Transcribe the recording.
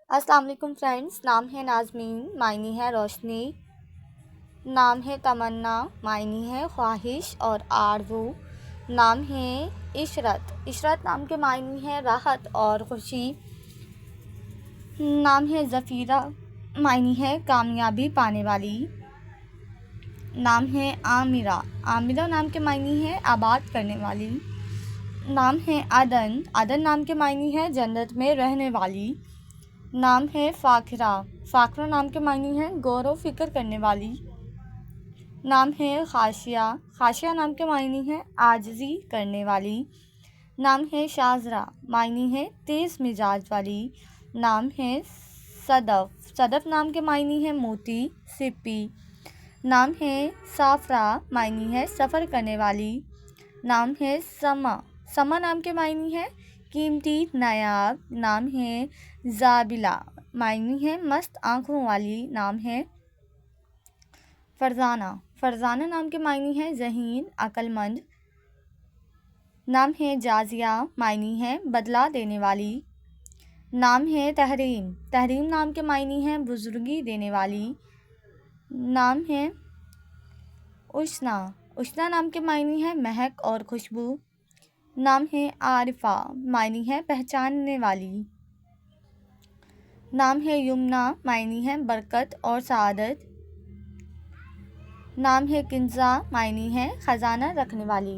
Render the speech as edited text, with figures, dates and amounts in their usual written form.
السلام علیکم فرینڈس. نام ہے نازمین، معنی ہے روشنی. نام ہے تمنا، معنی ہے خواہش اور آرزو. نام ہے عشرت. عشرت نام کے معنی ہے راحت اور خوشی. نام ہے ظفیرہ، معنی ہے کامیابی پانے والی. نام ہے عامرہ. عامرہ نام کے معنی ہے آباد کرنے والی. نام ہے عدن. عدن نام کے معنی ہے جنت میں رہنے والی. نام ہے فاخرہ. فاخرہ نام کے معنی ہے غور و فکر کرنے والی. نام ہے خاشعہ. خاشعہ نام کے معنی ہے عاجزی کرنے والی. نام ہے شاذرہ، معنی ہے تیز مزاج والی. نام ہے صدف. صدف نام کے معنی ہے موتی، سپی. نام ہے صافرہ، معنی ہے سفر کرنے والی. نام ہے سما. سما نام کے معنی ہے قیمتی، نایاب. نام ہے زابلہ، معنی ہے مست آنکھوں والی. نام ہے فرزانہ. فرزانہ نام کے معنی ہے ذہین، عقل مند. نام ہے جازیہ، معنی ہے بدلہ دینے والی. نام ہے تحریم. تحریم نام کے معنی ہے بزرگی دینے والی. نام ہے اشنا. اشنا نام کے معنی ہے مہک اور خوشبو. نام ہے عارفہ، معنی ہے پہچاننے والی. نام ہے یمنا، معنی ہے برکت اور سعادت. نام ہے کنزہ، معنی ہے خزانہ رکھنے والی.